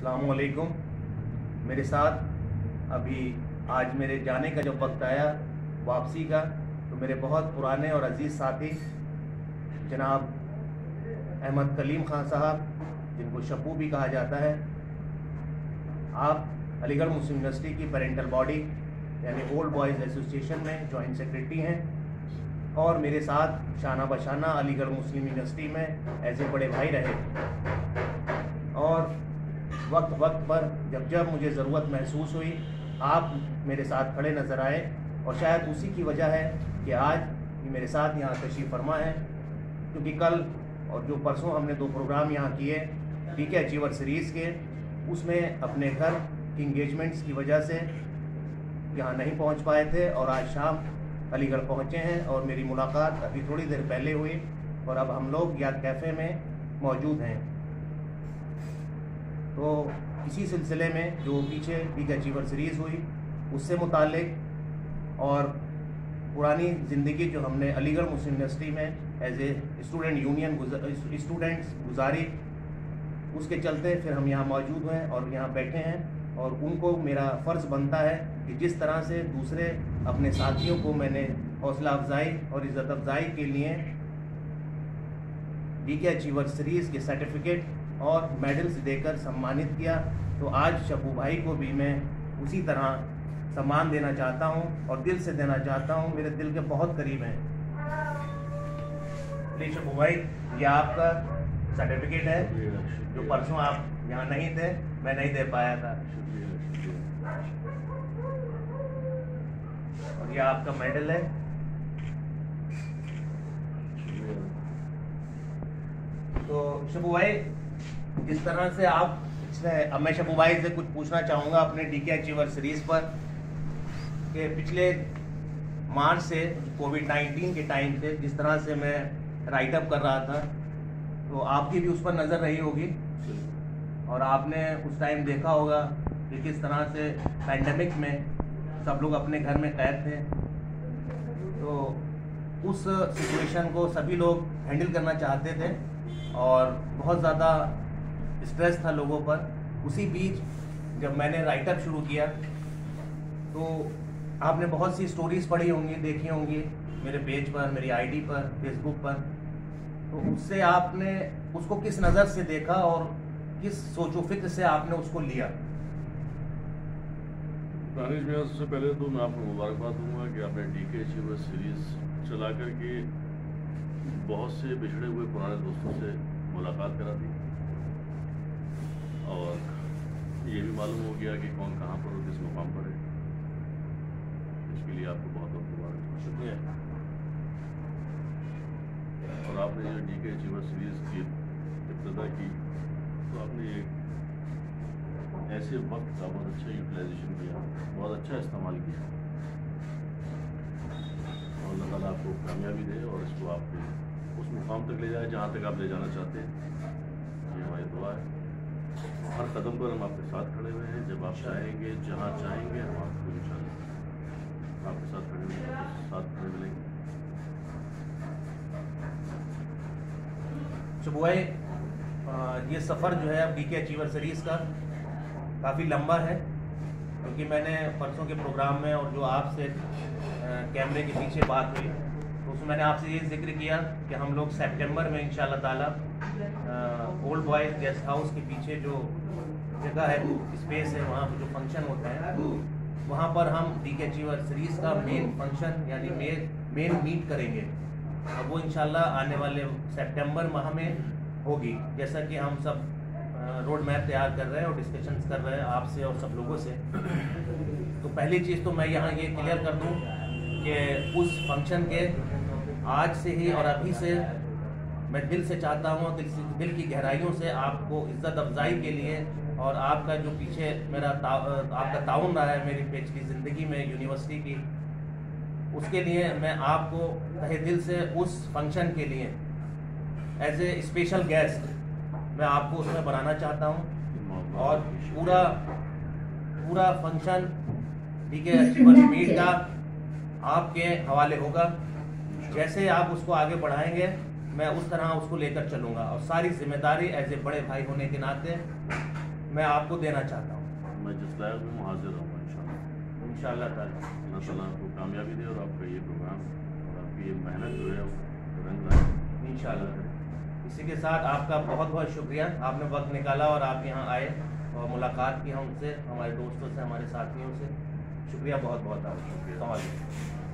अस्सलामुअलैकुम। मेरे साथ अभी आज मेरे जाने का जब वक्त आया वापसी का, तो मेरे बहुत पुराने और अजीज़ साथी जनाब अहमद कलीम ख़ान साहब, जिनको शब्बू भी कहा जाता है, आप अलीगढ़ मुस्लिम यूनिवर्सिटी की पेरेंटल बॉडी यानी ओल्ड बॉयज़ एसोसिएशन में जॉइंट सेक्रेटरी हैं और मेरे साथ शाना बशाना अलीगढ़ मुस्लिम यूनिवर्सिटी में एज ए बड़े भाई रहे। और वक्त पर जब मुझे ज़रूरत महसूस हुई, आप मेरे साथ खड़े नज़र आए और शायद उसी की वजह है कि आज मेरे साथ यहाँ तशरीफ़ फरमा है, क्योंकि कल और जो परसों हमने 2 प्रोग्राम यहाँ किए डीके अचीवर सीरीज़ के, उसमें अपने घर की इंगेजमेंट्स की वजह से यहाँ नहीं पहुँच पाए थे और आज शाम अलीगढ़ पहुँचे हैं और मेरी मुलाकात अभी थोड़ी देर पहले हुई और अब हम लोग याद कैफ़े में मौजूद हैं। तो इसी सिलसिले में जो पीछे डीके अचीवर सीरीज़ हुई उससे मुताल्लिक और पुरानी ज़िंदगी जो हमने अलीगढ़ मुस्लिम यूनिवर्सिटी में as a student union students गुजारी, उसके चलते फिर हम यहाँ मौजूद हैं और यहाँ बैठे हैं। और उनको मेरा फ़र्ज़ बनता है कि जिस तरह से दूसरे अपने साथियों को मैंने हौसला अफजाई और इज़्ज़त अफजाई के लिए डीके अचीवर सीरीज़ के सर्टिफिकेट और मेडल्स देकर सम्मानित किया, तो आज शब्बू भाई को भी मैं उसी तरह सम्मान देना चाहता हूं और दिल से देना चाहता हूं। मेरे दिल के बहुत करीब हैं। प्लीज शब्बू भाई, ये आपका सर्टिफिकेट है जो परसों आप यहाँ नहीं थे, मैं नहीं दे पाया था, और ये आपका मेडल है। तो शब्बू भाई, जिस तरह से आप अब मैं शब्बू भाई से कुछ पूछना चाहूँगा अपने डीके अचीवर सीरीज़ पर कि पिछले मार्च से कोविड-19 के टाइम से जिस तरह से मैं राइटअप कर रहा था, तो आपकी भी उस पर नज़र रही होगी और आपने उस टाइम देखा होगा कि किस तरह से पैंडेमिक में सब लोग अपने घर में कैद थे। तो उस सिचुएशन को सभी लोग हैंडल करना चाहते थे और बहुत ज़्यादा स्ट्रेस था लोगों पर। उसी बीच जब मैंने राइटअप शुरू किया तो आपने बहुत सी स्टोरीज़ पढ़ी होंगी, देखी होंगी मेरे पेज पर, मेरी आईडी पर, फेसबुक पर। तो उससे आपने उसको किस नज़र से देखा और किस सोचो फिक्र से आपने उसको लिया? दानिश भैया, सबसे पहले तो मैं आपको मुबारकबाद दूंगा कि आपने डीके अचीवर सीरीज़ चला करके बहुत से बिछड़े हुए पुराने दोस्तों से मुलाकात करा दी और ये भी मालूम हो गया कि कौन कहाँ पर और किस मुकाम पर है। इसके लिए आपको बहुत बहुत मुबारकबाद। शुक्रिया। और आपने जो डीके अचीवर सीरीज़ की इब्तिदा की, तो आपने एक ऐसे वक्त का बहुत अच्छा यूटिलाइजेशन किया, बहुत अच्छा इस्तेमाल किया और अल्लाह ताला आपको कामयाबी दे और इसको आप उस मुकाम तक ले जाए जहाँ तक आप ले जाना चाहते हैं। ये हमारी दुआ है। हर कदम पर हम आपके साथ खड़े हुए हैं। जब आप चाहेंगे, जहाँ चाहेंगे, हम आपको इंशाअल्लाह आपके साथ खड़े हुए, आपके साथ खड़े मिलेंगे। शब्बू भाई, ये सफ़र जो है अब डीके अचीवर सीरीज़ का काफ़ी लंबा है, क्योंकि मैंने परसों के प्रोग्राम में और जो आपसे कैमरे के पीछे बात हुई तो उसमें मैंने आपसे ये जिक्र किया कि हम लोग सितंबर में इंशाल्लाह ताला ओल्ड बॉयज़ गेस्ट हाउस के पीछे जो जगह है, स्पेस है, वहाँ पर जो फंक्शन होता है, वहाँ पर हम डीके अचीवर सीरीज़ का मेन फंक्शन यानी मेन मीट करेंगे और वो इंशाल्लाह आने वाले सितंबर माह में होगी। जैसा कि हम सब रोड मैप तैयार कर रहे हैं और डिस्कशंस कर रहे हैं आपसे और सब लोगों से। तो पहली चीज़ तो मैं यहाँ ये क्लियर कर दूँ कि उस फंक्शन के आज से ही और अभी से मैं दिल से चाहता हूँ, दिल की गहराइयों से आपको इज़्ज़त अफजाई के लिए और आपका जो पीछे मेरा आपका ताउन रहा है मेरी पिछली ज़िंदगी में यूनिवर्सिटी की, उसके लिए मैं आपको तहे दिल से उस फंक्शन के लिए एज ए स्पेशल गेस्ट मैं आपको उसमें बनाना चाहता हूं और पूरा फंक्शन डीके अचीवर मीट का आपके हवाले होगा। जैसे आप उसको आगे बढ़ाएंगे मैं उस तरह उसको लेकर चलूँगा और सारी जिम्मेदारी एज ए बड़े भाई होने के नाते मैं आपको देना चाहता हूँ। मैं जिस लायक हूँ मैं हाजिर रहूँगा इंशाल्लाह। इंशाअल्लाह ताला। अल्लाह ताला आपको कामयाबी दे और आपका ये प्रोग्राम और आपकी ये मेहनत जो है वो रंग लाए इंशाअल्लाह। इसी के साथ आपका बहुत बहुत शुक्रिया, आपने वक्त निकाला और आप यहाँ आए और मुलाकात की हमसे, हमारे दोस्तों से, हमारे साथियों से। शुक्रिया बहुत बहुत आपका। शुक्रिया। अस्सलाम वालेकुम।